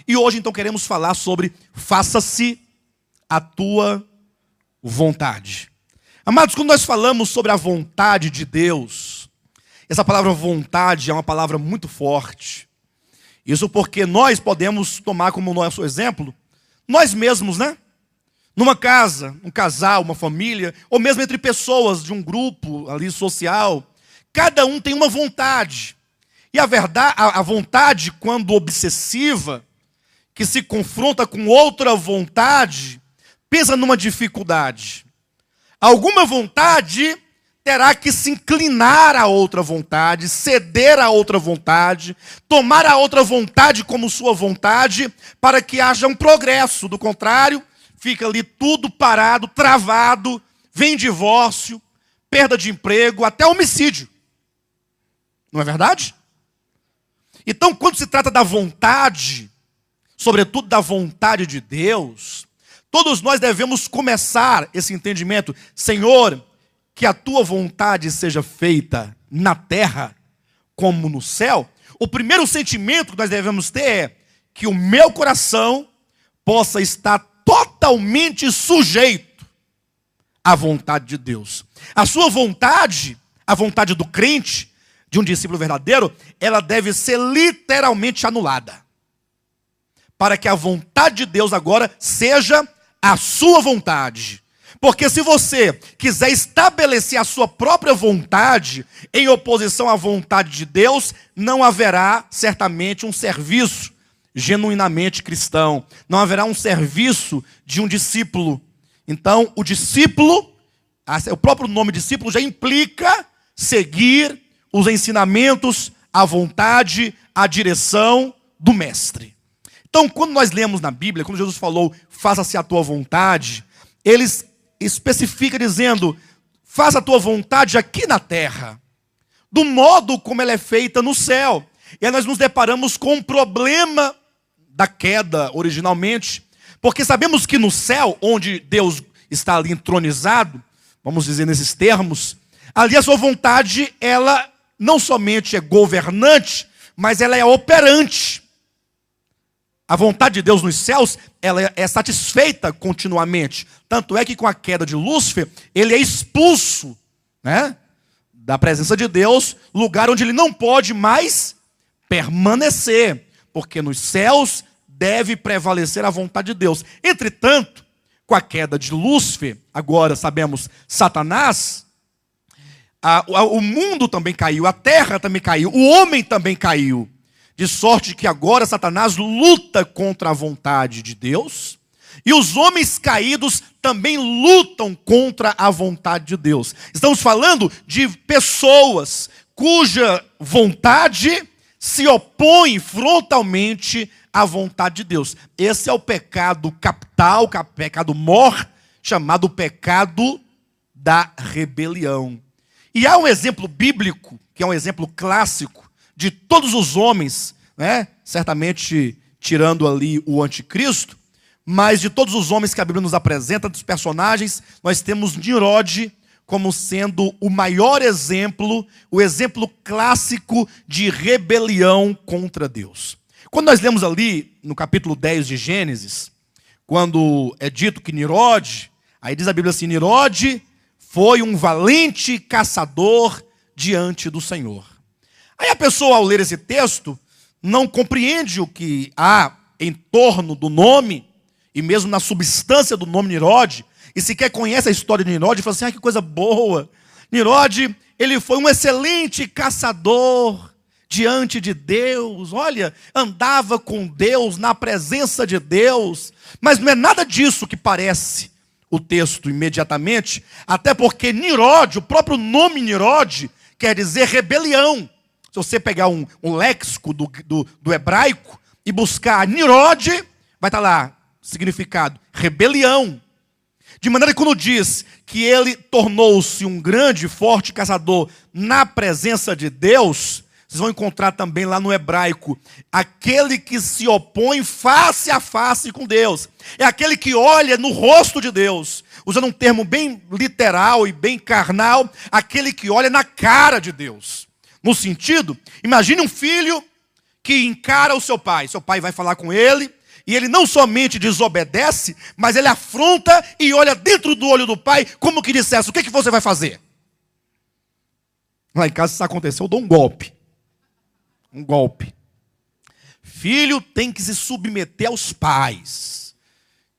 E hoje então queremos falar sobre faça-se a tua vontade. Amados, quando nós falamos sobre a vontade de Deus, essa palavra vontade é uma palavra muito forte. Isso porque nós podemos tomar como nosso exemplo, nós mesmos, né? Numa casa, um casal, uma família, ou mesmo entre pessoas de um grupo ali social, cada um tem uma vontade. E a vontade, quando obsessiva, que se confronta com outra vontade, pensa numa dificuldade. Alguma vontade terá que se inclinar a outra vontade, ceder a outra vontade, tomar a outra vontade como sua vontade, para que haja um progresso. Do contrário, fica ali tudo parado, travado, vem divórcio, perda de emprego, até homicídio. Não é verdade? Então, quando se trata da vontade, sobretudo da vontade de Deus, todos nós devemos começar esse entendimento. Senhor, que a tua vontade seja feita na terra como no céu. O primeiro sentimento que nós devemos ter é que o meu coração possa estar totalmente sujeito à vontade de Deus. A sua vontade, a vontade do crente, de um discípulo verdadeiro, ela deve ser literalmente anulada. Para que a vontade de Deus agora seja a sua vontade. Porque se você quiser estabelecer a sua própria vontade em oposição à vontade de Deus, não haverá certamente um serviço genuinamente cristão. Não haverá um serviço de um discípulo. Então, o discípulo, o próprio nome discípulo já implica seguir os ensinamentos, a vontade, a direção do mestre. Então, quando nós lemos na Bíblia, quando Jesus falou, faça-se a tua vontade, ele especifica dizendo, faça a tua vontade aqui na terra, do modo como ela é feita no céu. E aí nós nos deparamos com um problema da queda originalmente, porque sabemos que no céu, onde Deus está ali entronizado, vamos dizer nesses termos, ali a sua vontade, ela não somente é governante, mas ela é operante. A vontade de Deus nos céus, ela é satisfeita continuamente. Tanto é que com a queda de Lúcifer, ele é expulso, né, da presença de Deus, lugar onde ele não pode mais permanecer, porque nos céus deve prevalecer a vontade de Deus. Entretanto, com a queda de Lúcifer, agora sabemos Satanás, o mundo também caiu, a terra também caiu, o homem também caiu. De sorte que agora Satanás luta contra a vontade de Deus, e os homens caídos também lutam contra a vontade de Deus. Estamos falando de pessoas cuja vontade se opõe frontalmente à vontade de Deus. Esse é o pecado capital, o pecado mor, chamado pecado da rebelião. E há um exemplo bíblico, que é um exemplo clássico, de todos os homens, né? Certamente tirando ali o anticristo, mas de todos os homens que a Bíblia nos apresenta, dos personagens, nós temos Nimrod como sendo o maior exemplo, o exemplo clássico de rebelião contra Deus. Quando nós lemos ali no capítulo 10 de Gênesis, quando é dito que Nimrod, aí diz a Bíblia assim, Nimrod foi um valente caçador diante do Senhor. Aí a pessoa, ao ler esse texto, não compreende o que há em torno do nome, e mesmo na substância do nome Nimrod, e sequer conhece a história de Nimrod, e fala assim, que coisa boa. Nimrod, ele foi um excelente caçador diante de Deus, olha, andava com Deus, na presença de Deus, mas não é nada disso que parece o texto imediatamente, até porque Nimrod, o próprio nome Nimrod, quer dizer rebelião. Se você pegar um léxico do hebraico e buscar Nimrod, vai estar lá, significado, rebelião. De maneira que quando diz que ele tornou-se um grande e forte caçador na presença de Deus, vocês vão encontrar também lá no hebraico, aquele que se opõe face a face com Deus. É aquele que olha no rosto de Deus. Usando um termo bem literal e bem carnal, aquele que olha na cara de Deus. No sentido, imagine um filho que encara o seu pai. Seu pai vai falar com ele, e ele não somente desobedece, mas ele afronta e olha dentro do olho do pai, como que dissesse: o que você vai fazer? Lá em casa, se isso acontecer, eu dou um golpe. Um golpe. Filho tem que se submeter aos pais.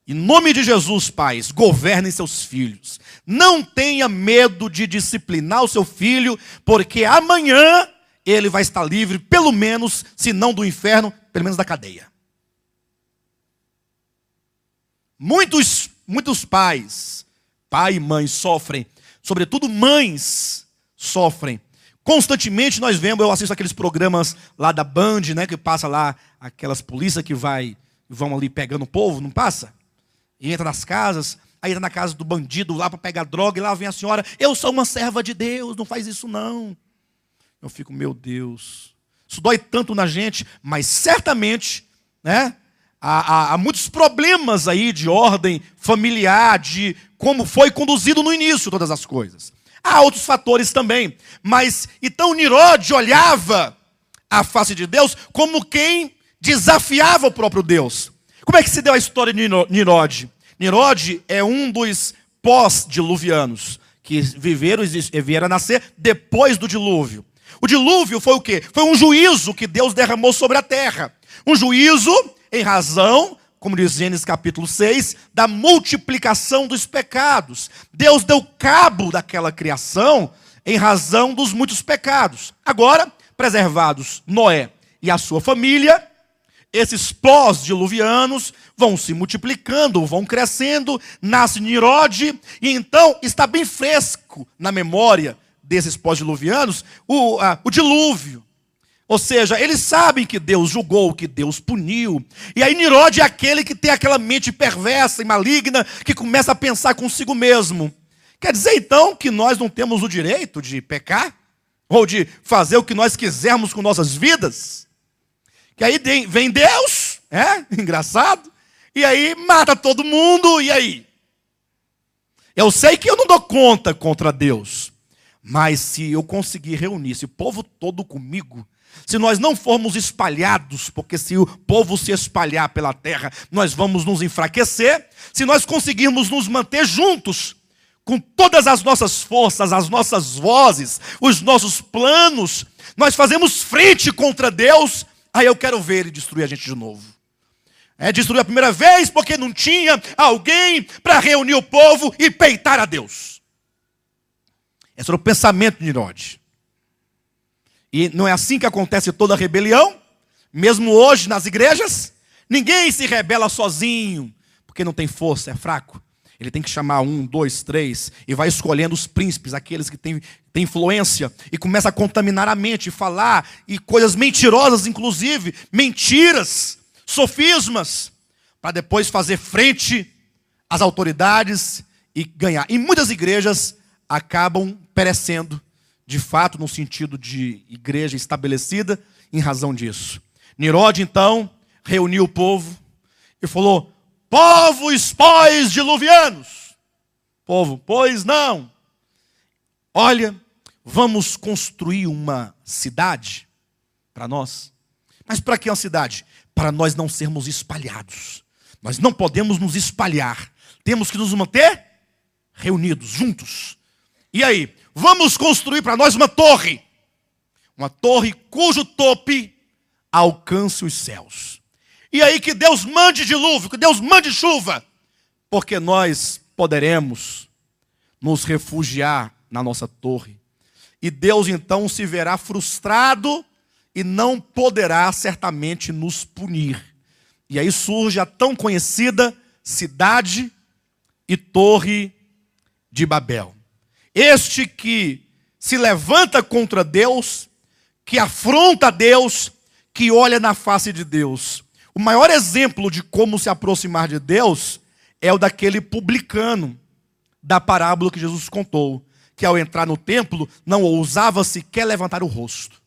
Em nome de Jesus, pais, governem seus filhos. Não tenha medo de disciplinar o seu filho, porque amanhã ele vai estar livre, pelo menos, se não do inferno, pelo menos da cadeia. Muitos pais, pai e mãe, sofrem, sobretudo mães sofrem. Constantemente nós vemos, eu assisto aqueles programas lá da Band, né, que passa lá aquelas polícias que vão ali pegando o povo, não passa? E entra nas casas, aí entra na casa do bandido lá para pegar droga, e lá vem a senhora: eu sou uma serva de Deus, não faz isso não. Eu fico: meu Deus, isso dói tanto na gente, mas certamente, né, há muitos problemas aí de ordem familiar, de como foi conduzido no início todas as coisas. Há outros fatores também, mas então Nirode olhava a face de Deus como quem desafiava o próprio Deus. Como é que se deu a história de Nirode? Nirode é um dos pós-diluvianos, que vieram a nascer depois do dilúvio. O dilúvio foi o quê? Foi um juízo que Deus derramou sobre a terra. Um juízo em razão, como diz Gênesis capítulo 6, da multiplicação dos pecados. Deus deu cabo daquela criação em razão dos muitos pecados. Agora, preservados Noé e a sua família, esses pós-diluvianos vão se multiplicando, vão crescendo, nasce Nirode, e então está bem fresco na memória desses pós-diluvianos o dilúvio. Ou seja, eles sabem que Deus julgou, que Deus puniu. E aí Nirode é aquele que tem aquela mente perversa e maligna, que começa a pensar consigo mesmo. Quer dizer então que nós não temos o direito de pecar? Ou de fazer o que nós quisermos com nossas vidas? Que aí vem Deus, engraçado, e aí mata todo mundo, e aí? Eu sei que eu não dou conta contra Deus, mas se eu conseguir reunir esse povo todo comigo, se nós não formos espalhados, porque se o povo se espalhar pela terra, nós vamos nos enfraquecer. Se nós conseguirmos nos manter juntos, com todas as nossas forças, as nossas vozes, os nossos planos, nós fazemos frente contra Deus. Aí eu quero ver ele destruir a gente de novo. Destruiu a primeira vez porque não tinha alguém para reunir o povo e peitar a Deus. Esse era o pensamento de Nirode. E não é assim que acontece toda a rebelião? Mesmo hoje nas igrejas, ninguém se rebela sozinho, porque não tem força, é fraco. Ele tem que chamar 1, 2, 3, e vai escolhendo os príncipes, aqueles que têm influência, e começa a contaminar a mente, falar, e coisas mentirosas, inclusive, mentiras, sofismas, para depois fazer frente às autoridades e ganhar. E muitas igrejas acabam perecendo, de fato, no sentido de igreja estabelecida, em razão disso. Nirode, então, reuniu o povo e falou: povos pós-diluvianos. Povo, pois não. Olha, vamos construir uma cidade para nós. Mas para que uma cidade? Para nós não sermos espalhados. Nós não podemos nos espalhar. Temos que nos manter reunidos, juntos. E aí, vamos construir para nós uma torre. Uma torre cujo tope alcance os céus. E aí que Deus mande dilúvio, que Deus mande chuva. Porque nós poderemos nos refugiar na nossa torre. E Deus então se verá frustrado e não poderá certamente nos punir. E aí surge a tão conhecida cidade e torre de Babel. Este que se levanta contra Deus, que afronta Deus, que olha na face de Deus. O maior exemplo de como se aproximar de Deus é o daquele publicano da parábola que Jesus contou, que ao entrar no templo não ousava sequer levantar o rosto.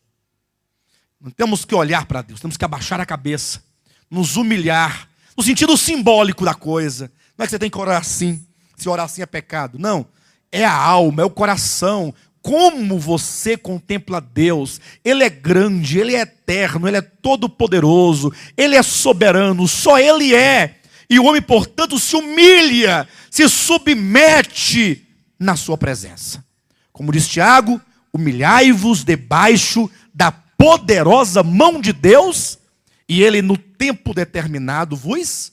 Não temos que olhar para Deus, temos que abaixar a cabeça, nos humilhar, no sentido simbólico da coisa. Não é que você tem que orar assim, se orar assim é pecado. Não, é a alma, é o coração. como você contempla Deus. Ele é grande, Ele é eterno, Ele é todo-poderoso, Ele é soberano, só Ele é. E o homem, portanto, se humilha, se submete na sua presença. Como diz Tiago, humilhai-vos debaixo da poderosa mão de Deus, e Ele no tempo determinado vos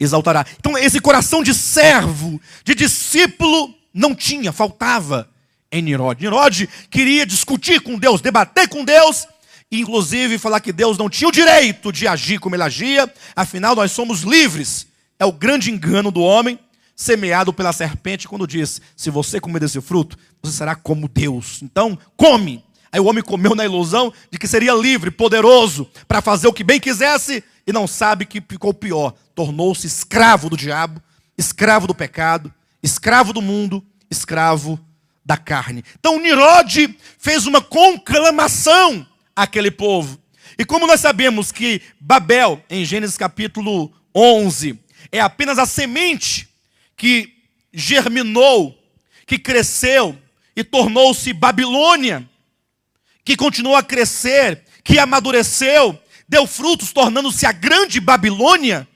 exaltará. Então esse coração de servo, de discípulo, não tinha, faltava em Nirode. Nirode queria discutir com Deus, debater com Deus, e inclusive falar que Deus não tinha o direito de agir como ele agia, afinal nós somos livres. É o grande engano do homem, semeado pela serpente, quando diz, se você comer desse fruto, você será como Deus. Então, come. Aí o homem comeu na ilusão de que seria livre, poderoso, para fazer o que bem quisesse, e não sabe que ficou pior. Tornou-se escravo do diabo, escravo do pecado, escravo do mundo, escravo da carne. Então Nirode fez uma conclamação àquele povo. E como nós sabemos que Babel, em Gênesis capítulo 11, é apenas a semente que germinou, que cresceu e tornou-se Babilônia, que continuou a crescer, que amadureceu, deu frutos, tornando-se a grande Babilônia,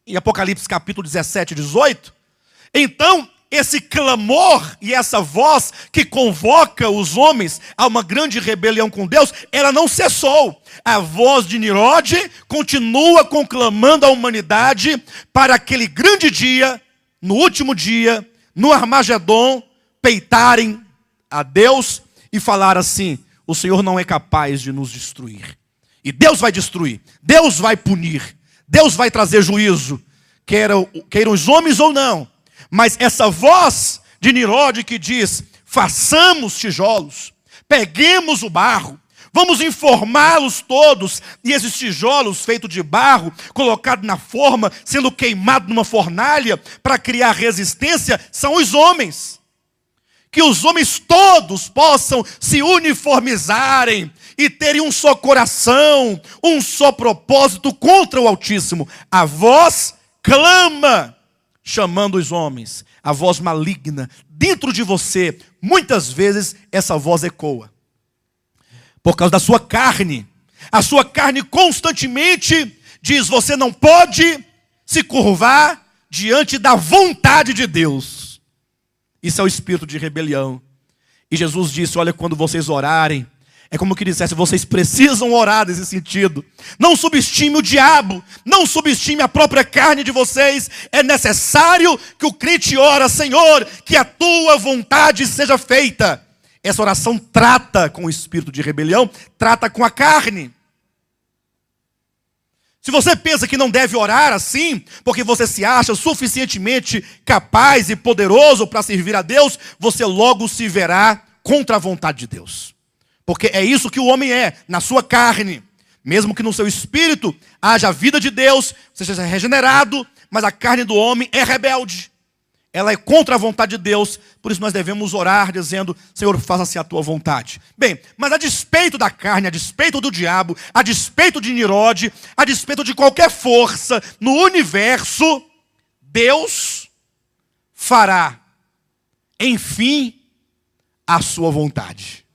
em Apocalipse capítulo 17 e 18. Então, esse clamor e essa voz que convoca os homens a uma grande rebelião com Deus, ela não cessou. A voz de Nirode continua conclamando a humanidade para aquele grande dia, no último dia, no Armagedon, peitarem a Deus e falar assim, o Senhor não é capaz de nos destruir. E Deus vai destruir, Deus vai punir, Deus vai trazer juízo, queiram os homens ou não. Mas essa voz de Nirode que diz, façamos tijolos, peguemos o barro, vamos informá-los todos, e esses tijolos feitos de barro, colocados na forma, sendo queimados numa fornalha, para criar resistência, são os homens. Que os homens todos possam se uniformizarem e terem um só coração, um só propósito contra o Altíssimo. A voz clama, chamando os homens. A voz maligna dentro de você, muitas vezes essa voz ecoa. Por causa da sua carne. A sua carne constantemente diz, você não pode se curvar diante da vontade de Deus. Isso é o espírito de rebelião. E Jesus disse, olha, quando vocês orarem, é como que dissesse, vocês precisam orar nesse sentido. Não subestime o diabo, não subestime a própria carne de vocês. É necessário que o crente ora, Senhor, que a tua vontade seja feita. Essa oração trata com o espírito de rebelião, trata com a carne. Se você pensa que não deve orar assim, porque você se acha suficientemente capaz e poderoso para servir a Deus, você logo se verá contra a vontade de Deus. Porque é isso que o homem é, na sua carne. Mesmo que no seu espírito haja a vida de Deus, você seja regenerado, mas a carne do homem é rebelde. Ela é contra a vontade de Deus, por isso nós devemos orar dizendo, Senhor, faça-se a tua vontade. Bem, mas a despeito da carne, a despeito do diabo, a despeito de Nirode, a despeito de qualquer força no universo, Deus fará, enfim, a sua vontade.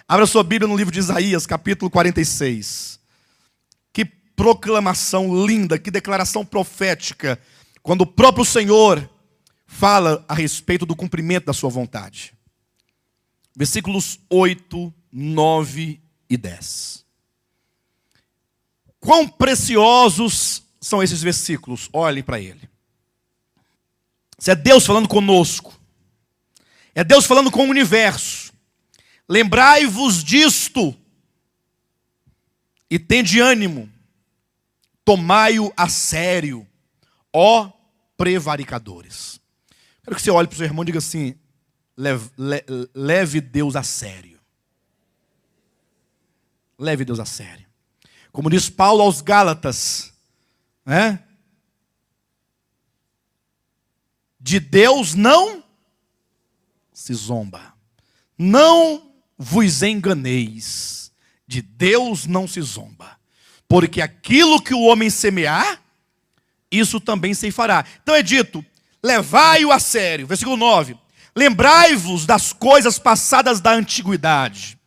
Abra sua Bíblia no livro de Isaías, capítulo 46. Que proclamação linda, que declaração profética, quando o próprio Senhor fala a respeito do cumprimento da sua vontade. Versículos 8, 9 e 10. Quão preciosos são esses versículos? Olhem para ele. Isso é Deus falando conosco. É Deus falando com o universo. Lembrai-vos disto e tende ânimo. Tomai-o a sério, ó prevaricadores. Quero que você olhe para o seu irmão e diga assim, leve Deus a sério. Leve Deus a sério. Como diz Paulo aos Gálatas, né? De Deus não se zomba. Não vos enganeis. De Deus não se zomba. Porque aquilo que o homem semear, isso também se fará. Então é dito, levai-o a sério. Versículo 9. Lembrai-vos das coisas passadas da antiguidade.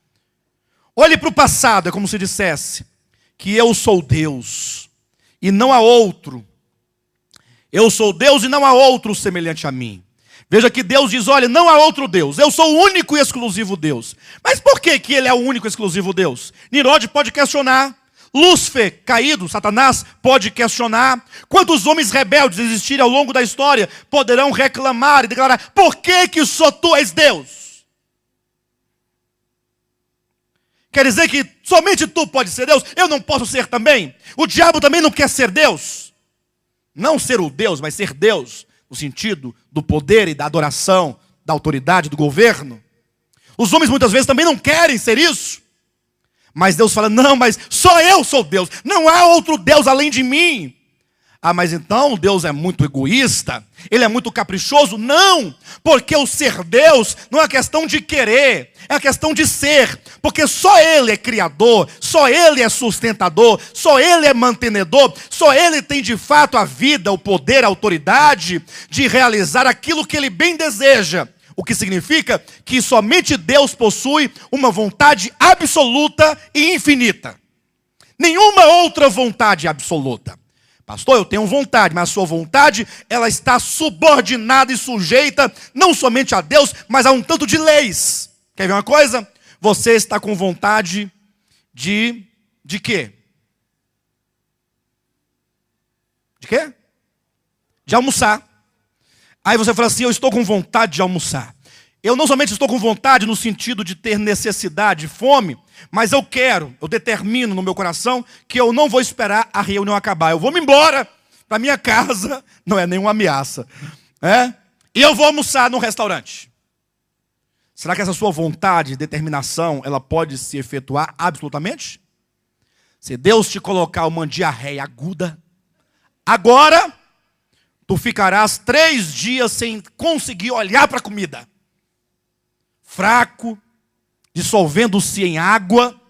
Olhe para o passado, é como se dissesse que eu sou Deus e não há outro. Eu sou Deus e não há outro semelhante a mim. Veja que Deus diz, olha, não há outro Deus, eu sou o único e exclusivo Deus. Mas por que ele é o único e exclusivo Deus? Nimrod pode questionar, Lúcifer, caído, Satanás, pode questionar. Quantos homens rebeldes existirem ao longo da história poderão reclamar e declarar, por que só tu és Deus? Quer dizer que somente tu pode ser Deus, eu não posso ser também? O diabo também não quer ser Deus? Não ser o Deus, mas ser Deus, no sentido do poder e da adoração, da autoridade, do governo. Os homens muitas vezes também não querem ser isso. Mas Deus fala, não, mas só eu sou Deus. Não há outro Deus além de mim. Ah, mas então Deus é muito egoísta? Ele é muito caprichoso? Não, porque o ser Deus não é questão de querer, é a questão de ser. Porque só Ele é criador, só Ele é sustentador, só Ele é mantenedor, só Ele tem de fato a vida, o poder, a autoridade de realizar aquilo que Ele bem deseja. O que significa que somente Deus possui uma vontade absoluta e infinita. Nenhuma outra vontade absoluta. Pastor, eu tenho vontade, mas a sua vontade, ela está subordinada e sujeita, não somente a Deus, mas a um tanto de leis. Quer ver uma coisa? Você está com vontade de quê? De quê? De almoçar. Aí você fala assim, eu estou com vontade de almoçar. Eu não somente estou com vontade no sentido de ter necessidade, fome, mas eu determino no meu coração que eu não vou esperar a reunião acabar. Eu vou me embora para minha casa, não é nenhuma ameaça. E eu vou almoçar num restaurante. Será que essa sua vontade, determinação, ela pode se efetuar absolutamente? Se Deus te colocar uma diarreia aguda, agora tu ficarás 3 dias sem conseguir olhar para a comida. Fraco, dissolvendo-se em água.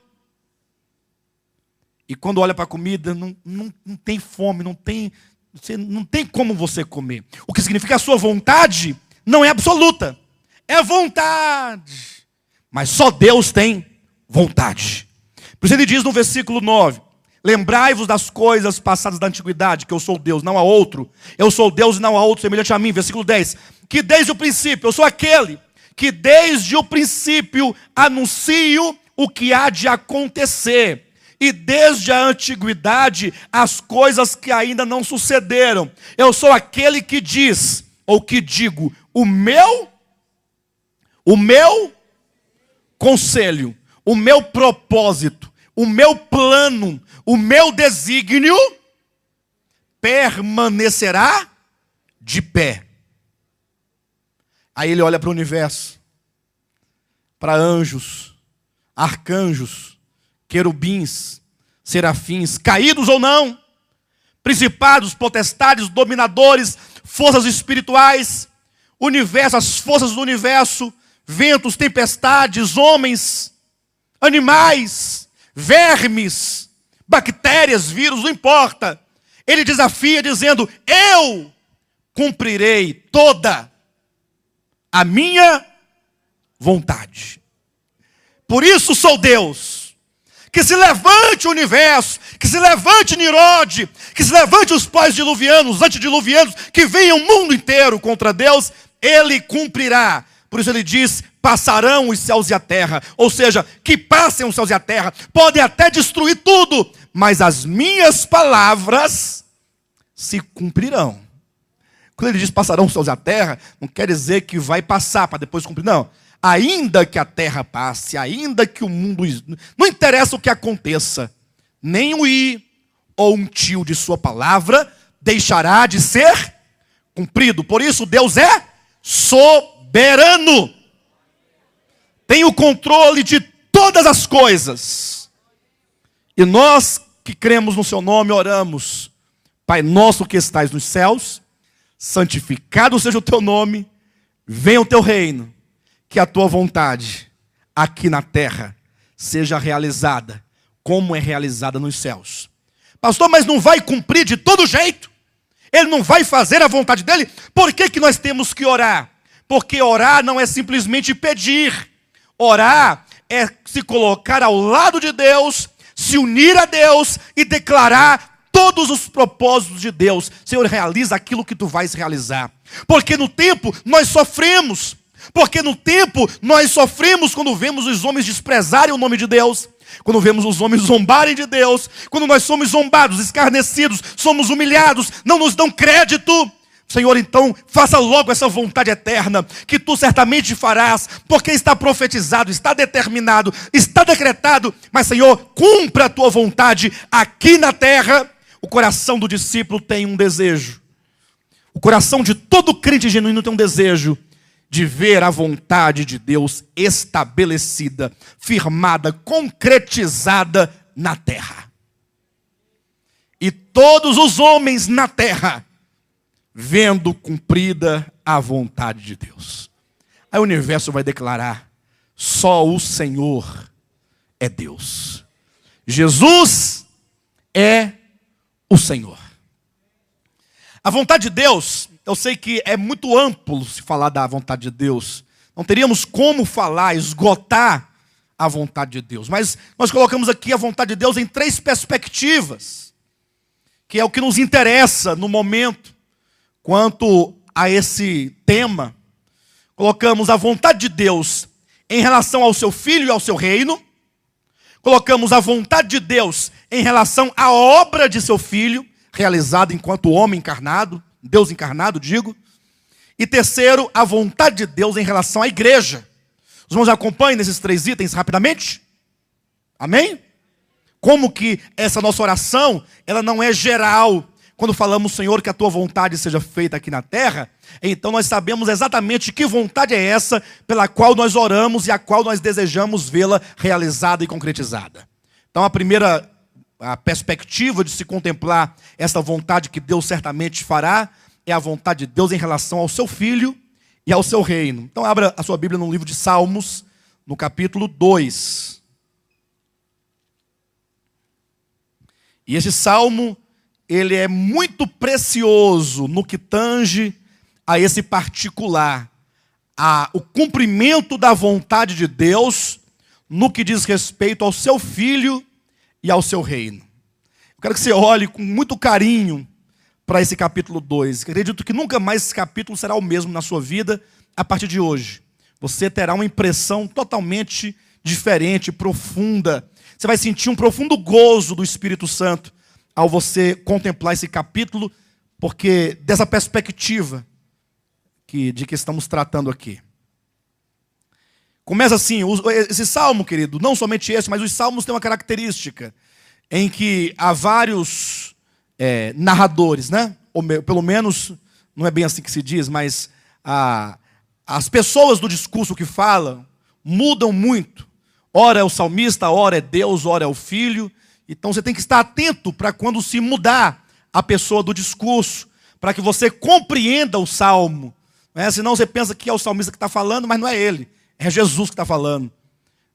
E quando olha para a comida, não tem fome, não tem como você comer. O que significa que a sua vontade não é absoluta. É vontade. Mas só Deus tem vontade. Por isso ele diz no versículo 9. Lembrai-vos das coisas passadas da antiguidade, que eu sou Deus, não há outro. Eu sou Deus e não há outro semelhante a mim. Versículo 10. Que desde o princípio, eu sou aquele que desde o princípio anuncio o que há de acontecer. E desde a antiguidade, as coisas que ainda não sucederam. Eu sou aquele que diz, ou que digo, o meu conselho, o meu propósito, o meu plano, o meu desígnio permanecerá de pé. Aí ele olha para o universo, para anjos, arcanjos, querubins, serafins, caídos ou não, principados, potestades, dominadores, forças espirituais, universo, as forças do universo, ventos, tempestades, homens, animais, vermes, bactérias, vírus, não importa. Ele desafia dizendo, eu cumprirei toda a minha vontade. Por isso sou Deus. Que se levante o universo, que se levante Nimrod, que se levante os pós-diluvianos, os antediluvianos, que venham o mundo inteiro contra Deus, ele cumprirá. Por isso ele diz, passarão os céus e a terra. Ou seja, que passem os céus e a terra. Podem até destruir tudo, mas as minhas palavras se cumprirão. Quando ele diz passarão os céus e a terra, não quer dizer que vai passar para depois cumprir. Não. Ainda que a terra passe, ainda que o mundo... Não interessa o que aconteça. Nem um i ou um tio de sua palavra deixará de ser cumprido. Por isso Deus é soberano. Tem o controle de todas as coisas. E nós que cremos no seu nome oramos. Pai nosso que estais nos céus, santificado seja o teu nome, venha o teu reino, que a tua vontade aqui na terra seja realizada, como é realizada nos céus. Pastor, mas não vai cumprir de todo jeito? Ele não vai fazer a vontade dele? Por que nós temos que orar? porque orar não é simplesmente pedir. Orar é se colocar ao lado de Deus, se unir a Deus e declarar todos os propósitos de Deus. Senhor, realiza aquilo que tu vais realizar. Porque no tempo nós sofremos. Porque no tempo nós sofremos quando vemos os homens desprezarem o nome de Deus. Quando vemos os homens zombarem de Deus. Quando nós somos zombados, escarnecidos, somos humilhados, não nos dão crédito. Senhor, então, faça logo essa vontade eterna, que tu certamente farás, porque está profetizado, está determinado, está decretado. Mas, Senhor, cumpra a tua vontade aqui na terra. O coração do discípulo tem um desejo. O coração de todo crente genuíno tem um desejo de ver a vontade de Deus estabelecida, firmada, concretizada na terra. E todos os homens na terra vendo cumprida a vontade de Deus. Aí o universo vai declarar: só o Senhor é Deus. Jesus é o Senhor. A vontade de Deus, eu sei que é muito amplo se falar da vontade de Deus. Não teríamos como falar, esgotar a vontade de Deus. Mas nós colocamos aqui a vontade de Deus em 3 perspectivas, que é o que nos interessa no momento. Quanto a esse tema, colocamos a vontade de Deus em relação ao seu Filho e ao seu reino. Colocamos a vontade de Deus em relação à obra de seu Filho, realizada enquanto homem encarnado, Deus encarnado, digo. E terceiro, a vontade de Deus em relação à igreja. Os irmãos acompanhem nesses 3 itens rapidamente? Amém? Como que essa nossa oração, ela não é geral. Quando falamos, Senhor, que a tua vontade seja feita aqui na terra, então nós sabemos exatamente que vontade é essa pela qual nós oramos e a qual nós desejamos vê-la realizada e concretizada. Então a primeira perspectiva de se contemplar essa vontade que Deus certamente fará é a vontade de Deus em relação ao seu Filho e ao seu reino. Então abra a sua Bíblia no livro de Salmos, no capítulo 2. E esse salmo, ele é muito precioso no que tange a esse particular, o cumprimento da vontade de Deus no que diz respeito ao seu Filho e ao seu reino. Eu quero que você olhe com muito carinho para esse capítulo 2. Acredito que nunca mais esse capítulo será o mesmo na sua vida a partir de hoje. Você terá uma impressão totalmente diferente, profunda. Você vai sentir um profundo gozo do Espírito Santo ao você contemplar esse capítulo, porque dessa perspectiva de que estamos tratando aqui. Começa assim, esse salmo, querido, não somente esse, mas os salmos têm uma característica, em que há vários narradores, né? Ou pelo menos, não é bem assim que se diz, mas as pessoas do discurso que falam mudam muito. Ora é o salmista, ora é Deus, ora é o Filho. Então você tem que estar atento para quando se mudar a pessoa do discurso, para que você compreenda o salmo. Senão você pensa que é o salmista que está falando, mas não é ele, é Jesus que está falando.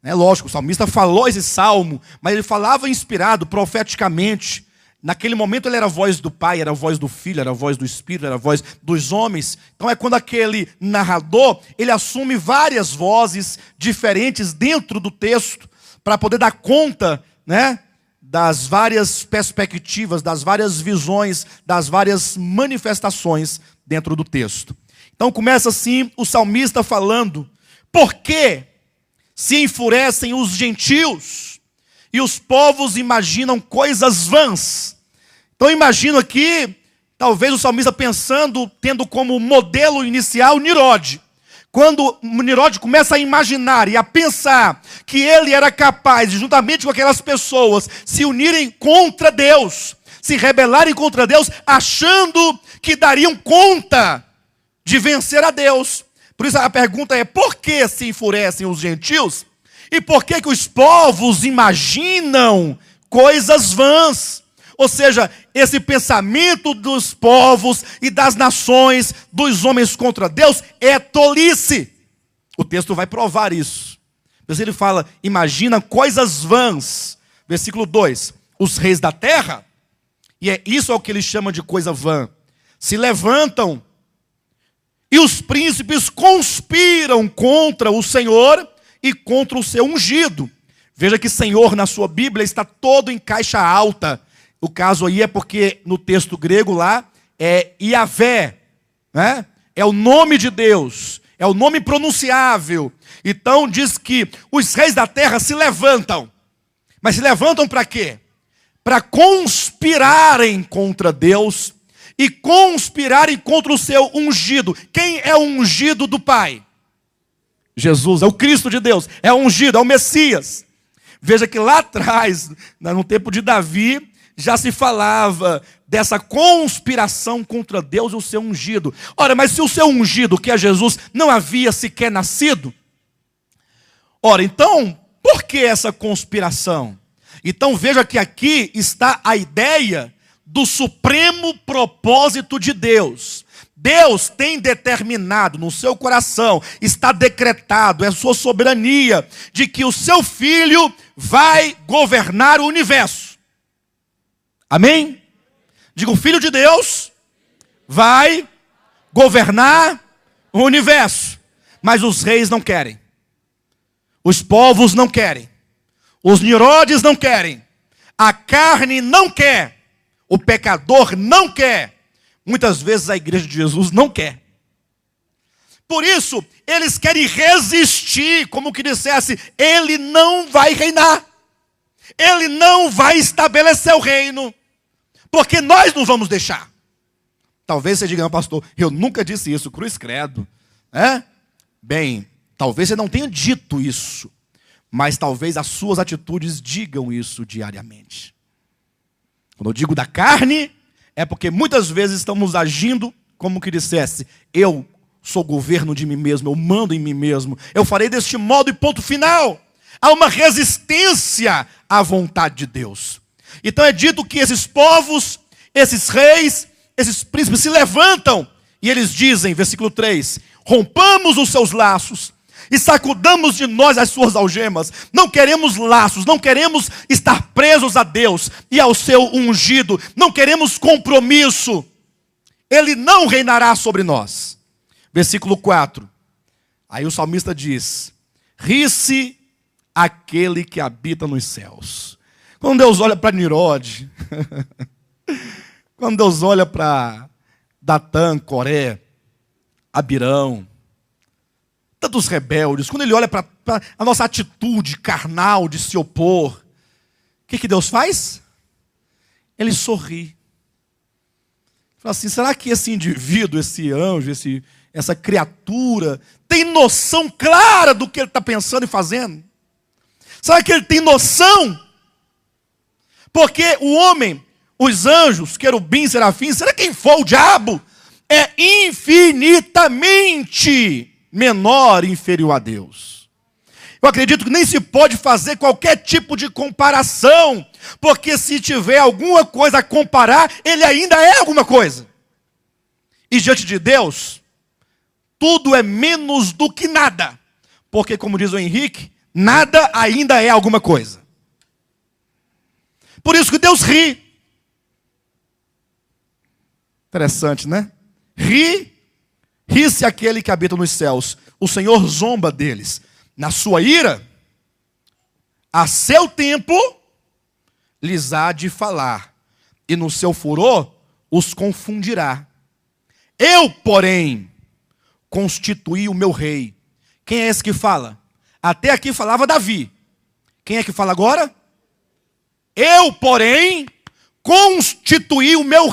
Lógico, o salmista falou esse salmo, mas ele falava inspirado, profeticamente. Naquele momento ele era a voz do Pai, era a voz do Filho, era a voz do Espírito, era a voz dos homens. Então é quando aquele narrador, ele assume várias vozes diferentes dentro do texto, para poder dar conta, das várias perspectivas, das várias visões, das várias manifestações dentro do texto. Então começa assim o salmista falando: por que se enfurecem os gentios e os povos imaginam coisas vãs? Então imagino aqui, talvez o salmista pensando, tendo como modelo inicial Nirode. Quando Nirode começa a imaginar e a pensar que ele era capaz de, juntamente com aquelas pessoas, se unirem contra Deus, se rebelarem contra Deus, achando que dariam conta de vencer a Deus. Por isso a pergunta é: por que se enfurecem os gentios? E por que os povos imaginam coisas vãs? Ou seja, esse pensamento dos povos e das nações, dos homens contra Deus, é tolice. O texto vai provar isso. Ele fala: imagina coisas vãs. Versículo 2. Os reis da terra, e isso é o que ele chama de coisa vã, se levantam e os príncipes conspiram contra o Senhor e contra o seu ungido. Veja que Senhor na sua Bíblia está todo em caixa alta. O caso aí é porque no texto grego lá é Yahvé, né? É o nome de Deus, é o nome pronunciável. Então diz que os reis da terra se levantam. Mas se levantam para quê? Para conspirarem contra Deus e conspirarem contra o seu ungido. Quem é o ungido do Pai? Jesus, é o Cristo de Deus, é o ungido, é o Messias. Veja que lá atrás, no tempo de Davi, já se falava dessa conspiração contra Deus e o seu ungido. Ora, mas se o seu ungido, que é Jesus, não havia sequer nascido, ora, então, por que essa conspiração? Então veja que aqui está a ideia do supremo propósito de Deus. Deus tem determinado no seu coração, está decretado, é sua soberania, de que o seu filho vai governar o universo. Amém? Diga, o Filho de Deus vai governar o universo. Mas os reis não querem. Os povos não querem. Os Nirodes não querem. A carne não quer. O pecador não quer. Muitas vezes a igreja de Jesus não quer. Por isso, eles querem resistir, como que dissesse, ele não vai reinar. Ele não vai estabelecer o reino. Porque nós não vamos deixar. Talvez você diga, não, pastor, eu nunca disse isso, cruz credo. Bem, talvez você não tenha dito isso, mas talvez as suas atitudes digam isso diariamente. Quando eu digo da carne, é porque muitas vezes estamos agindo como que dissesse, eu sou governo de mim mesmo, eu mando em mim mesmo, eu farei deste modo e ponto final. Há uma resistência à vontade de Deus. Então é dito que esses povos, esses reis, esses príncipes se levantam e eles dizem, versículo 3, rompamos os seus laços e sacudamos de nós as suas algemas. Não queremos laços, não queremos estar presos a Deus e ao seu ungido, não queremos compromisso. Ele não reinará sobre nós. Versículo 4, aí o salmista diz, ri-se aquele que habita nos céus. Quando Deus olha para Nirode, quando Deus olha para Datã, Coré, Abirão, tantos rebeldes, quando Ele olha para a nossa atitude carnal de se opor, o que Deus faz? Ele sorri. Fala assim, será que esse indivíduo, esse anjo, essa criatura, tem noção clara do que ele está pensando e fazendo? Será que ele tem noção? Porque o homem, os anjos, querubins, serafins, será quem for o diabo, é infinitamente menor e inferior a Deus. Eu acredito que nem se pode fazer qualquer tipo de comparação, porque se tiver alguma coisa a comparar, ele ainda é alguma coisa. E diante de Deus, tudo é menos do que nada, porque como diz o Henrique, nada ainda é alguma coisa. Por isso que Deus ri. Interessante, né? Ri-se aquele que habita nos céus. O Senhor zomba deles. Na sua ira, a seu tempo, lhes há de falar. E no seu furor, os confundirá. Eu, porém, constituí o meu rei. Quem é esse que fala? Até aqui falava Davi. Quem é que fala agora? Eu, porém, constituí o meu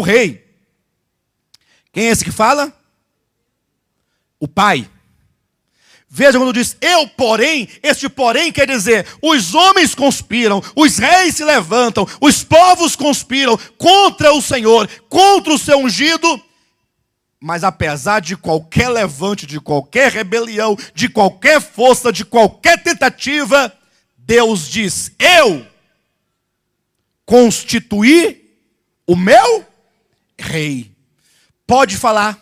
rei. Quem é esse que fala? O Pai. Veja quando diz eu, porém, este porém quer dizer, os homens conspiram, os reis se levantam, os povos conspiram contra o Senhor, contra o seu ungido, mas apesar de qualquer levante, de qualquer rebelião, de qualquer força, de qualquer tentativa, Deus diz, eu constituí o meu rei. Pode falar,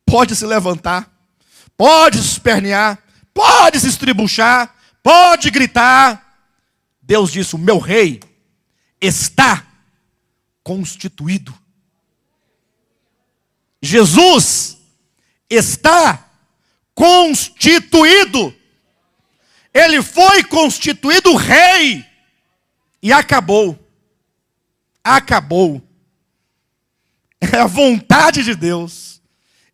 pode se levantar, pode se espernear, pode se estribuchar, pode gritar. Deus disse, o meu rei está constituído. Jesus está constituído. Ele foi constituído rei. E acabou. Acabou. É a vontade de Deus.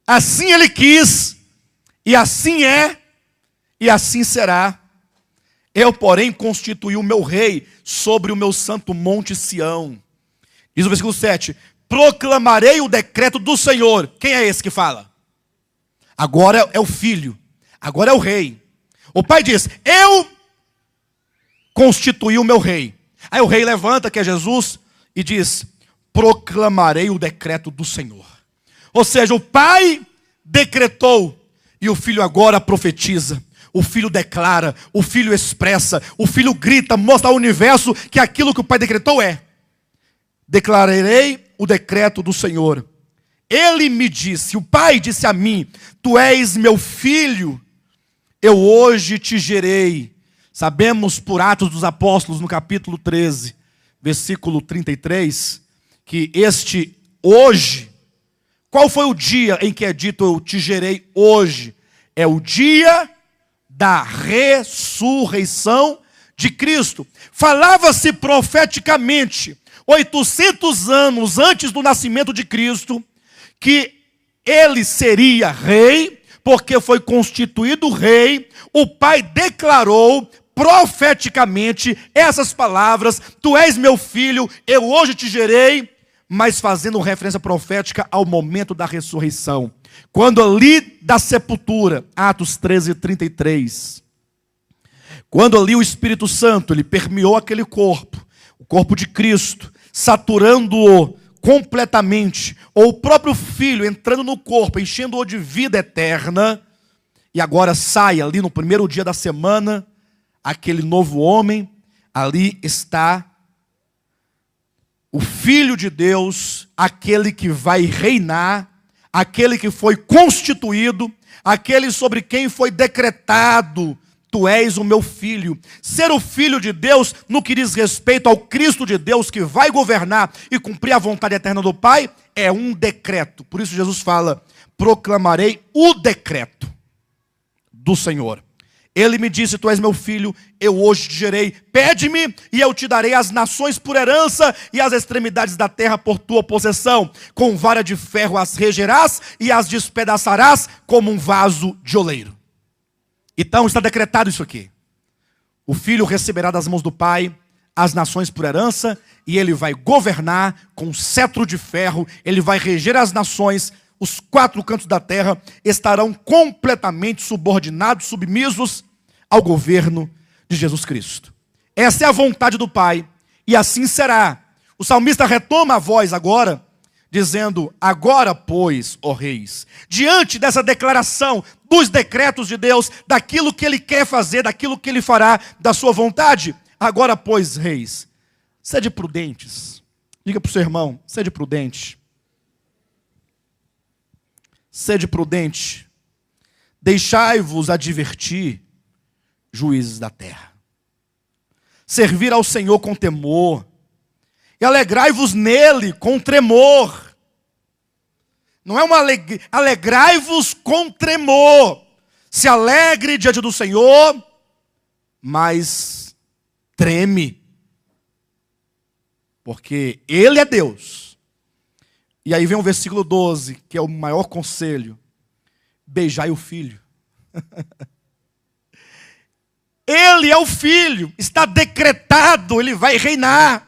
Assim Ele quis. E assim é. E assim será. Eu, porém, constituí o meu rei sobre o meu santo monte Sião. Diz o versículo 7. Proclamarei o decreto do Senhor. Quem é esse que fala? Agora é o filho. Agora é o rei. O pai diz, eu constituí o meu rei. Aí o rei levanta, que é Jesus, e diz, proclamarei o decreto do Senhor. Ou seja, o pai decretou, e o filho agora profetiza. O filho declara, o filho expressa, o filho grita, mostra ao universo que aquilo que o pai decretou é. Declararei o decreto do Senhor. Ele me disse, o pai disse a mim, tu és meu filho, eu hoje te gerei. Sabemos por Atos dos Apóstolos, no capítulo 13, versículo 33, que este hoje, qual foi o dia em que é dito eu te gerei hoje? É o dia da ressurreição de Cristo. Falava-se profeticamente, 800 anos antes do nascimento de Cristo, que ele seria rei, porque foi constituído rei. O pai declarou profeticamente essas palavras, tu és meu filho, eu hoje te gerei, mas fazendo referência profética ao momento da ressurreição. Quando ali da sepultura, Atos 13, 33, quando ali o Espírito Santo, ele permeou aquele corpo, o corpo de Cristo, saturando-o completamente, ou o próprio Filho entrando no corpo, enchendo-o de vida eterna, e agora sai ali no primeiro dia da semana, aquele novo homem, ali está o Filho de Deus, aquele que vai reinar, aquele que foi constituído, aquele sobre quem foi decretado, tu és o meu filho. Ser o filho de Deus, no que diz respeito ao Cristo de Deus, que vai governar e cumprir a vontade eterna do Pai, é um decreto. Por isso Jesus fala, proclamarei o decreto do Senhor. Ele me disse, tu és meu filho, eu hoje te gerei. Pede-me e eu te darei as nações por herança e as extremidades da terra por tua possessão. Com vara de ferro as regerás e as despedaçarás como um vaso de oleiro. Então está decretado isso aqui. O filho receberá das mãos do pai as nações por herança e ele vai governar com cetro de ferro. Ele vai reger as nações. Os 4 cantos da terra estarão completamente subordinados, submissos ao governo de Jesus Cristo. Essa é a vontade do Pai, e assim será. O salmista retoma a voz agora, dizendo, agora, pois, ó reis, diante dessa declaração dos decretos de Deus, daquilo que Ele quer fazer, daquilo que Ele fará, da sua vontade, agora, pois, reis, sede prudentes. Diga para o seu irmão, sede prudente. Sede prudente, deixai-vos advertir, juízes da terra. Servir ao Senhor com temor, e alegrai-vos nele com tremor. Não é uma alegrai-vos com tremor. Se alegre diante do Senhor, mas treme, porque Ele é Deus. E aí vem o versículo 12, que é o maior conselho. Beijai o filho. Ele é o filho, está decretado, ele vai reinar.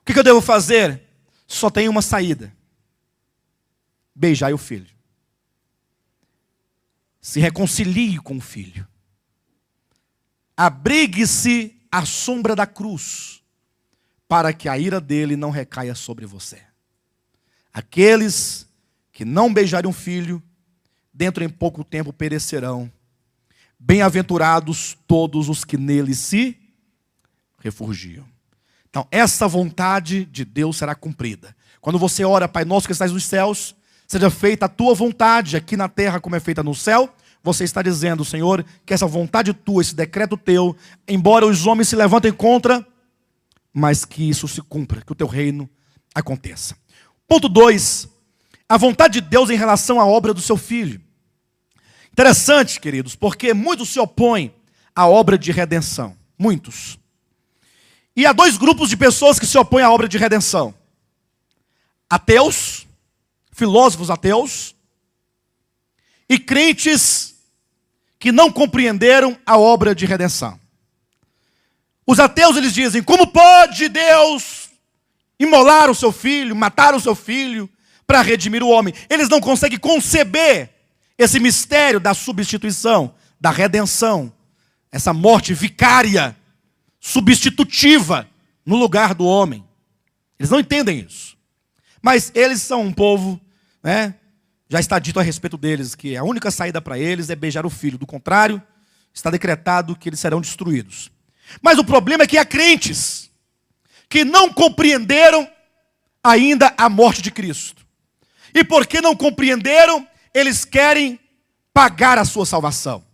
O que eu devo fazer? Só tem uma saída. Beijai o filho. Se reconcilie com o filho. Abrigue-se à sombra da cruz, para que a ira dele não recaia sobre você. Aqueles que não beijarem o filho, dentro em pouco tempo perecerão. Bem-aventurados todos os que nele se refugiam. Então, essa vontade de Deus será cumprida. Quando você ora, Pai nosso que estás nos céus, seja feita a tua vontade aqui na terra como é feita no céu, você está dizendo, Senhor, que essa vontade tua, esse decreto teu, embora os homens se levantem contra, mas que isso se cumpra, que o teu reino aconteça. Ponto 2, a vontade de Deus em relação à obra do seu Filho. Interessante, queridos, porque muitos se opõem à obra de redenção. Muitos. E há dois grupos de pessoas que se opõem à obra de redenção: ateus, filósofos ateus, e crentes que não compreenderam a obra de redenção. Os ateus, eles dizem: como pode Deus imolar o seu filho, matar o seu filho para redimir o homem? Eles não conseguem conceber esse mistério da substituição, da redenção, essa morte vicária, substitutiva no lugar do homem. Eles não entendem isso. Mas eles são um povo, né? Já está dito a respeito deles que a única saída para eles é beijar o filho. Do contrário, está decretado que eles serão destruídos. Mas o problema é que há crentes que não compreenderam ainda a morte de Cristo. E porque não compreenderam, eles querem pagar a sua salvação.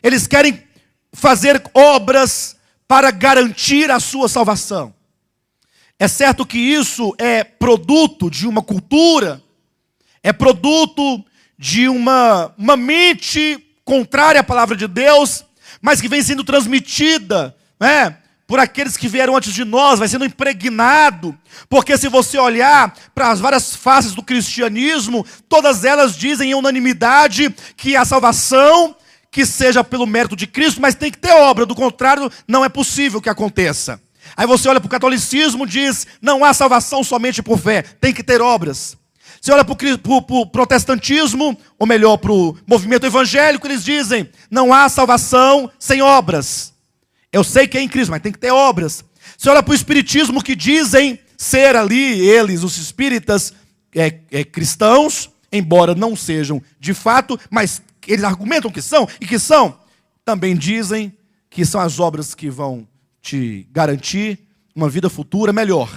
Eles querem fazer obras para garantir a sua salvação. É certo que isso é produto de uma cultura, é produto de uma mente contrária à palavra de Deus, mas que vem sendo transmitida, né, por aqueles que vieram antes de nós, vai sendo impregnado. Porque se você olhar para as várias faces do cristianismo, todas elas dizem em unanimidade que a salvação, que seja pelo mérito de Cristo, mas tem que ter obra, do contrário não é possível que aconteça. Aí você olha para o catolicismo, diz: não há salvação somente por fé, tem que ter obras. Você olha para o protestantismo, ou melhor, para o movimento evangélico, eles dizem: não há salvação sem obras. Eu sei que é em Cristo, mas tem que ter obras. Você olha para o espiritismo, que dizem ser ali, eles, os espíritas, cristãos, embora não sejam de fato, mas eles argumentam que são, e que são. Também dizem que são as obras que vão te garantir uma vida futura melhor.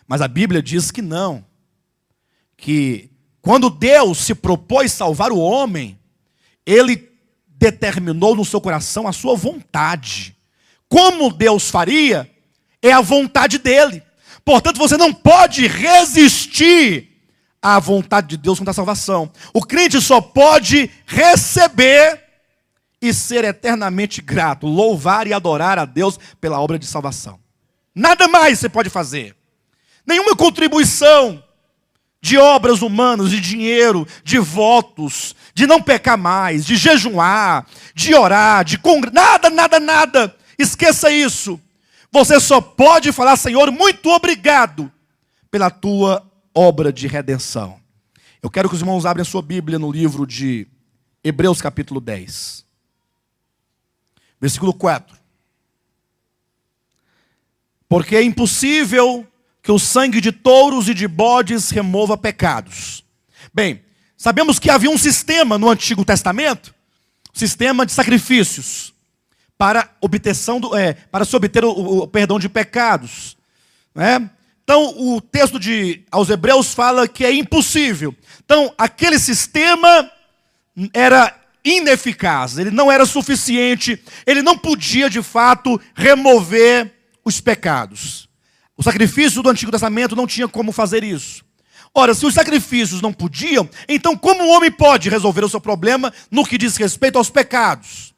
Mas a Bíblia diz que não. Que quando Deus se propôs salvar o homem, Ele determinou no seu coração a sua vontade. Como Deus faria, é a vontade dele. Portanto, você não pode resistir à vontade de Deus quanto à salvação. O crente só pode receber e ser eternamente grato, louvar e adorar a Deus pela obra de salvação. Nada mais você pode fazer. Nenhuma contribuição de obras humanas, de dinheiro, de votos, de não pecar mais, de jejuar, de orar, de congregar, nada. Esqueça isso. Você só pode falar: Senhor, muito obrigado pela tua obra de redenção. Eu quero que os irmãos abram a sua Bíblia no livro de Hebreus capítulo 10. Versículo 4. Porque é impossível que o sangue de touros e de bodes remova pecados. Bem, sabemos que havia um sistema no Antigo Testamento, sistema de sacrifícios, para se obter o perdão de pecados, né? Então, o texto aos Hebreus fala que é impossível. Então, aquele sistema era ineficaz, ele não era suficiente, ele não podia, de fato, remover os pecados. O sacrifício do Antigo Testamento não tinha como fazer isso. Ora, se os sacrifícios não podiam, então como o homem pode resolver o seu problema no que diz respeito aos pecados?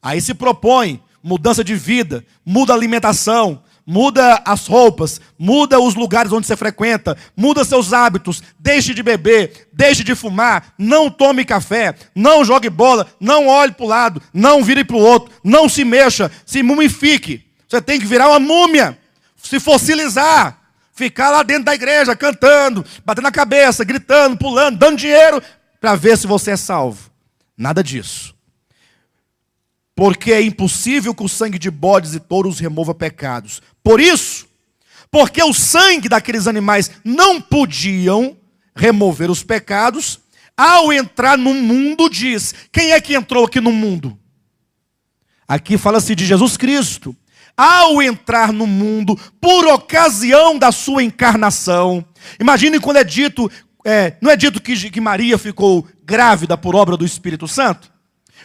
Aí se propõe mudança de vida, muda a alimentação, muda as roupas, muda os lugares onde você frequenta, muda seus hábitos, deixe de beber, deixe de fumar, não tome café, não jogue bola, não olhe para o lado, não vire para o outro, não se mexa, se mumifique. Você tem que virar uma múmia, se fossilizar, ficar lá dentro da igreja cantando, batendo a cabeça, gritando, pulando, dando dinheiro para ver se você é salvo. Nada disso. Porque é impossível que o sangue de bodes e touros remova pecados. Por isso, porque o sangue daqueles animais não podiam remover os pecados, ao entrar no mundo diz: quem é que entrou aqui no mundo? Aqui fala-se de Jesus Cristo. Ao entrar no mundo, por ocasião da sua encarnação. Imagine quando é dito, não é dito que Maria ficou grávida por obra do Espírito Santo?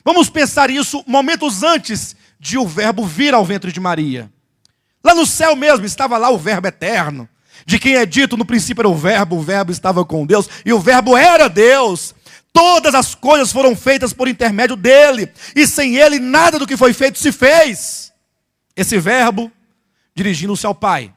Vamos pensar isso momentos antes de o verbo vir ao ventre de Maria. Lá no céu mesmo, estava lá o verbo eterno. de quem é dito: no princípio era o Verbo estava com Deus, e o Verbo era Deus. Todas as coisas foram feitas por intermédio dele, e sem ele nada do que foi feito se fez. Esse Verbo, dirigindo-se ao Pai,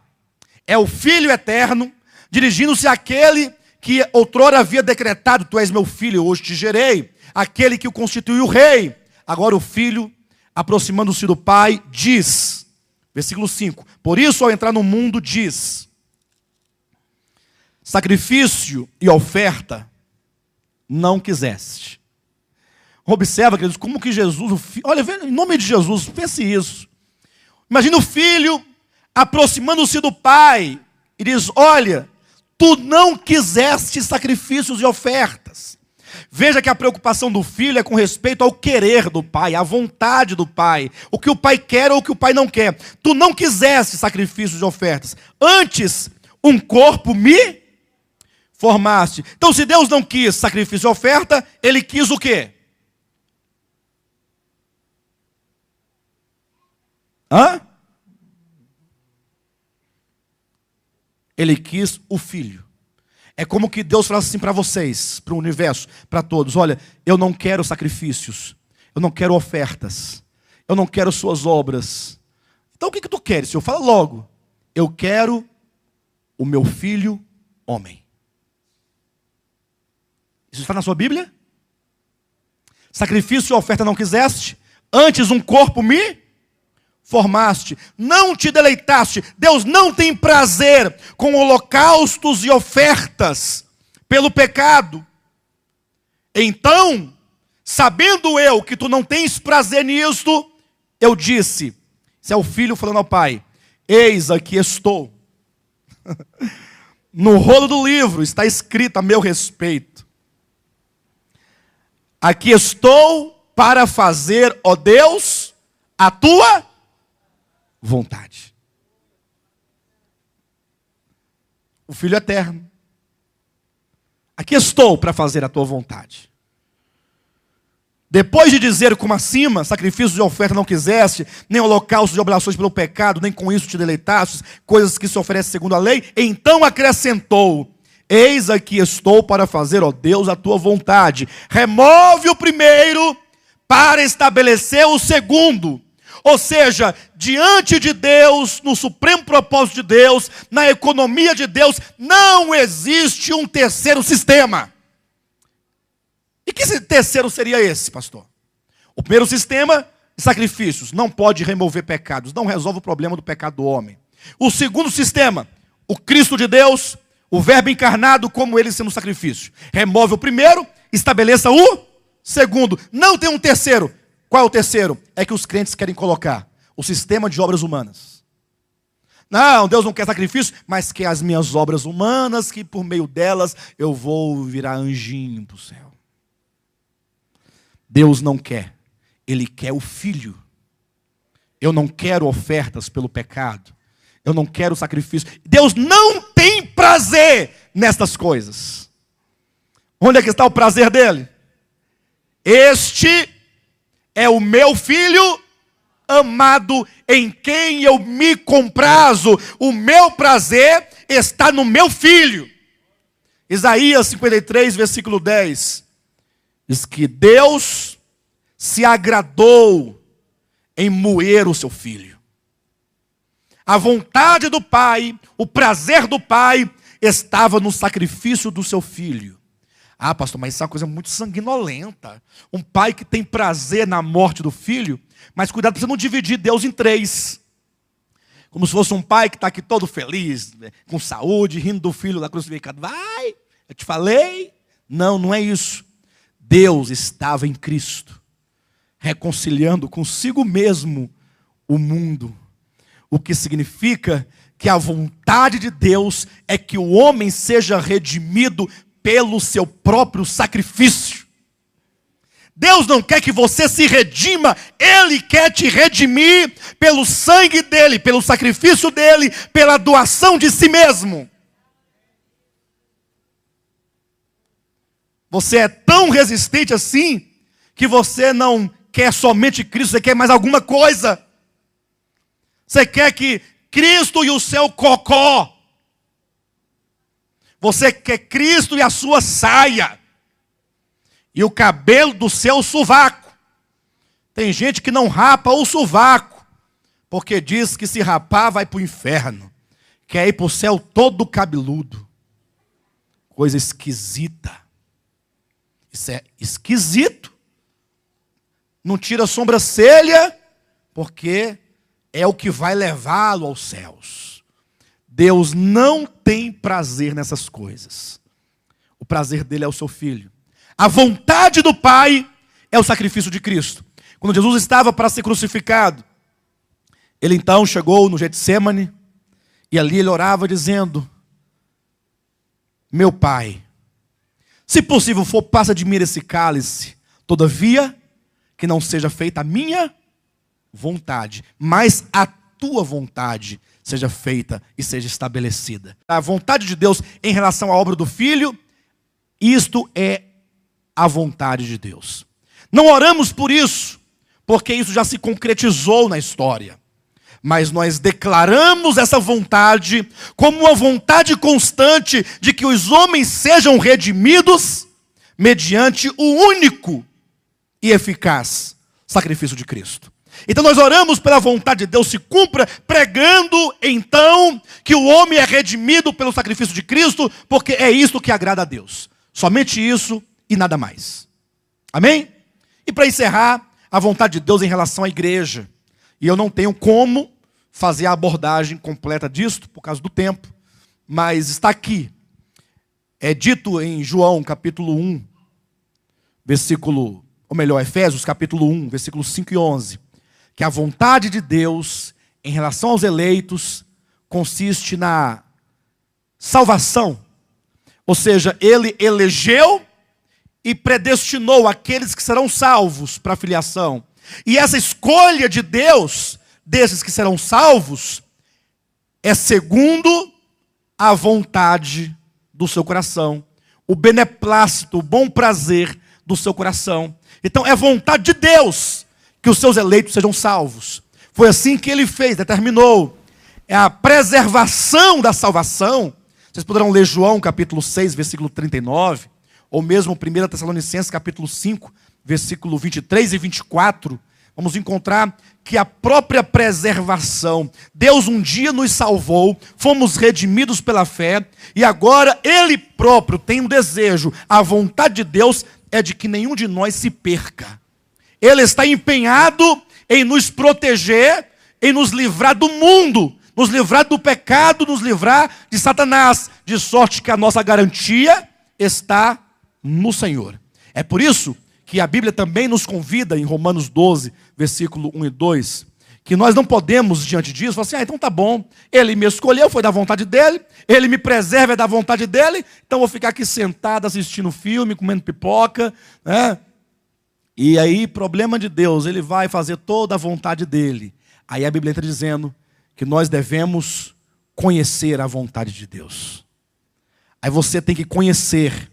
é o Filho eterno, dirigindo-se àquele que outrora havia decretado: tu és meu filho, hoje te gerei. Aquele que o constituiu rei. Agora o Filho, aproximando-se do Pai, diz, versículo 5, por isso ao entrar no mundo diz: sacrifício e oferta não quiseste. Observa, queridos, como que Jesus, o filho, olha, em nome de Jesus, pense isso. Imagina o Filho aproximando-se do Pai e diz: olha, tu não quiseste sacrifícios e ofertas. Veja que a preocupação do Filho é com respeito ao querer do Pai, à vontade do Pai, o que o Pai quer ou o que o Pai não quer. Tu não quiseste sacrifícios e ofertas, antes um corpo me formaste. Então, se Deus não quis sacrifício e oferta, Ele quis o quê? Ele quis o Filho. É como que Deus fala assim para vocês, para o universo, para todos: olha, eu não quero sacrifícios, eu não quero ofertas, eu não quero suas obras. Então o que tu queres, Senhor? Fala logo. Eu quero o meu filho homem. Isso está na sua Bíblia? Sacrifício e oferta não quiseste, antes um corpo me formaste, não te deleitaste. Deus não tem prazer com holocaustos e ofertas pelo pecado. Então, sabendo eu que tu não tens prazer nisto, eu disse, se é o filho falando ao pai: eis aqui estou. No rolo do livro está escrito a meu respeito: aqui estou para fazer, ó Deus, a tua vontade. O Filho eterno: aqui estou para fazer a tua vontade. Depois de dizer como acima: sacrifícios de oferta não quiseste, nem holocaustos de oblações pelo pecado, nem com isso te deleitaste, coisas que se oferecem segundo a lei, então acrescentou: eis aqui estou para fazer, ó Deus, a tua vontade. Remove o primeiro para estabelecer o segundo. Ou seja, diante de Deus, no supremo propósito de Deus, na economia de Deus, não existe um terceiro sistema. E que terceiro seria esse, pastor? O primeiro sistema, sacrifícios, não pode remover pecados, não resolve o problema do pecado do homem. O segundo sistema, o Cristo de Deus, o Verbo encarnado, como ele sendo sacrifício. Remove o primeiro, estabeleça o segundo. Não tem um terceiro. Qual é o terceiro? É que os crentes querem colocar: o sistema de obras humanas. Não, Deus não quer sacrifício, mas quer as minhas obras humanas, que por meio delas eu vou virar anjinho para o céu. Deus não quer. Ele quer o Filho. Eu não quero ofertas pelo pecado. Eu não quero sacrifício. Deus não tem prazer nestas coisas. Onde é que está o prazer dele? Este é o meu Filho amado, em quem eu me comprazo. O meu prazer está no meu Filho. Isaías 53, versículo 10. Diz que Deus se agradou em moer o seu Filho. A vontade do Pai, o prazer do Pai, estava no sacrifício do seu Filho. Ah, pastor, mas isso é uma coisa muito sanguinolenta. Um pai que tem prazer na morte do filho, mas cuidado para você não dividir Deus em três. Como se fosse um pai que está aqui todo feliz, com saúde, rindo do filho lá crucificado. Vai, eu te falei. Não, não é isso. Deus estava em Cristo, reconciliando consigo mesmo o mundo. O que significa que a vontade de Deus é que o homem seja redimido pelo seu próprio sacrifício. Deus não quer que você se redima, Ele quer te redimir pelo sangue dEle, pelo sacrifício dEle, pela doação de si mesmo. Você é tão resistente assim, que você não quer somente Cristo, você quer mais alguma coisa. Você quer que Cristo e o seu cocó Você quer Cristo e a sua saia. E o cabelo do seu sovaco. Tem gente que não rapa o sovaco, porque diz que se rapar vai para o inferno. Quer ir para o céu todo cabeludo. Coisa esquisita. Isso é esquisito. Não tira a sobrancelha, porque é o que vai levá-lo aos céus. Deus não tem prazer nessas coisas. O prazer dele é o seu filho. A vontade do Pai é o sacrifício de Cristo. Quando Jesus estava para ser crucificado, ele então chegou no Getsêmani, e ali ele orava dizendo: meu Pai, se possível for, passa de mim esse cálice, todavia, que não seja feita a minha vontade, mas a tua vontade seja feita e seja estabelecida. A vontade de Deus em relação à obra do Filho, isto é a vontade de Deus. Não oramos por isso, porque isso já se concretizou na história. Mas nós declaramos essa vontade como uma vontade constante de que os homens sejam redimidos mediante o único e eficaz sacrifício de Cristo. Então nós oramos pela vontade de Deus se cumpra, pregando então que o homem é redimido pelo sacrifício de Cristo, porque é isso que agrada a Deus. Somente isso e nada mais. Amém? E para encerrar, a vontade de Deus em relação à igreja. E eu não tenho como fazer a abordagem completa disto, por causa do tempo, mas está aqui. É dito em João, capítulo 1, versículo, ou melhor, Efésios, capítulo 1, versículos 5 e 11, que a vontade de Deus em relação aos eleitos consiste na salvação. Ou seja, ele elegeu e predestinou aqueles que serão salvos para a filiação. E essa escolha de Deus, desses que serão salvos, é segundo a vontade do seu coração, o beneplácito, o bom prazer do seu coração. Então é vontade de Deus que os seus eleitos sejam salvos. Foi assim que ele fez, determinou. É a preservação da salvação. Vocês poderão ler João capítulo 6, versículo 39, ou mesmo 1 Tessalonicenses capítulo 5, versículo 23 e 24, vamos encontrar que a própria preservação, Deus um dia nos salvou, fomos redimidos pela fé, e agora Ele próprio tem um desejo, a vontade de Deus é de que nenhum de nós se perca. Ele está empenhado em nos proteger, em nos livrar do mundo, nos livrar do pecado, nos livrar de Satanás, de sorte que a nossa garantia está no Senhor. É por isso que a Bíblia também nos convida, em Romanos 12, versículo 1 e 2, que nós não podemos, diante disso, falar assim, então tá bom, ele me escolheu, foi da vontade dele, ele me preserva, é da vontade dele, então vou ficar aqui sentado, assistindo filme, comendo pipoca, né? E aí, problema de Deus, ele vai fazer toda a vontade dele. Aí a Bíblia está dizendo que nós devemos conhecer a vontade de Deus. Aí você tem que conhecer.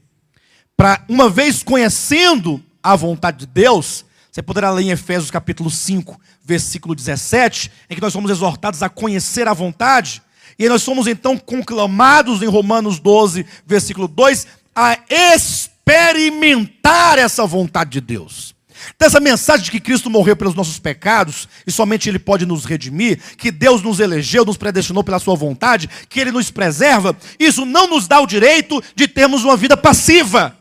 Para uma vez conhecendo a vontade de Deus, você poderá ler em Efésios capítulo 5, versículo 17, em que nós somos exortados a conhecer a vontade, e aí nós somos então conclamados em Romanos 12, versículo 2, a experimentar essa vontade de Deus. Então essa mensagem de que Cristo morreu pelos nossos pecados, e somente Ele pode nos redimir, que Deus nos elegeu, nos predestinou pela sua vontade, que Ele nos preserva, isso não nos dá o direito de termos uma vida passiva,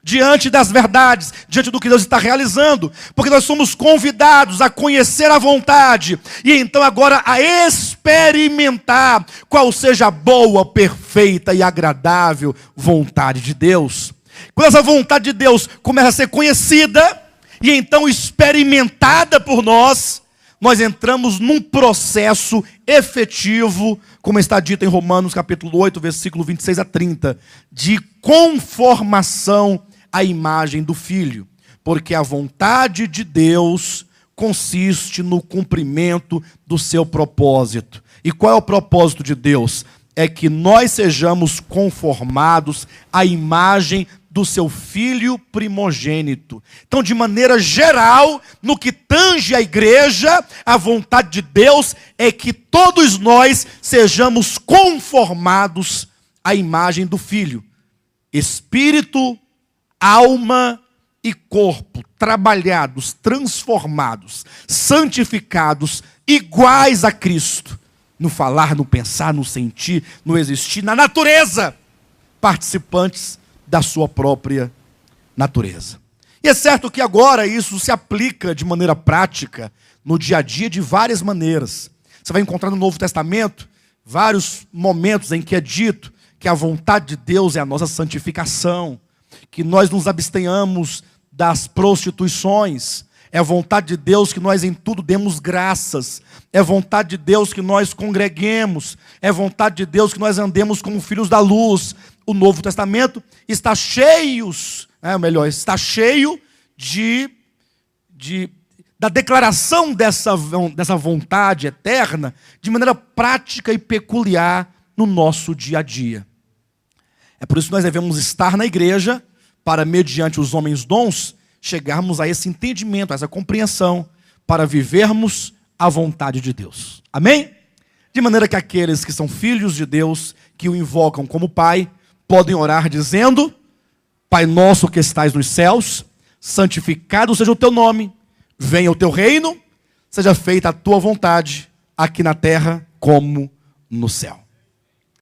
diante das verdades, diante do que Deus está realizando, porque nós somos convidados a conhecer a vontade, e então agora a experimentar qual seja a boa, perfeita e agradável vontade de Deus. Quando essa vontade de Deus começa a ser conhecida, e então experimentada por nós, nós entramos num processo efetivo, como está dito em Romanos capítulo 8, versículo 26 a 30, de conformação à imagem do Filho. Porque a vontade de Deus consiste no cumprimento do seu propósito. E qual é o propósito de Deus? É que nós sejamos conformados à imagem do seu Filho primogênito. Então, de maneira geral, no que tange a igreja, a vontade de Deus é que todos nós sejamos conformados à a imagem do Filho. Espírito, alma e corpo, trabalhados, transformados, santificados, iguais a Cristo, no falar, no pensar, no sentir, no existir, na natureza, participantes da sua própria natureza. E é certo que agora isso se aplica de maneira prática no dia a dia de várias maneiras. Você vai encontrar no Novo Testamento vários momentos em que é dito que a vontade de Deus é a nossa santificação, que nós nos abstenhamos das prostituições. É a vontade de Deus que nós em tudo demos graças. É a vontade de Deus que nós congreguemos. É a vontade de Deus que nós andemos como filhos da luz. O Novo Testamento está cheio da declaração dessa vontade eterna de maneira prática e peculiar no nosso dia a dia. É por isso que nós devemos estar na igreja para, mediante os homens dons, chegarmos a esse entendimento, a essa compreensão, para vivermos a vontade de Deus. Amém? De maneira que aqueles que são filhos de Deus, que o invocam como Pai, podem orar dizendo: Pai nosso que estais nos céus, santificado seja o teu nome, venha o teu reino, seja feita a tua vontade, aqui na terra como no céu.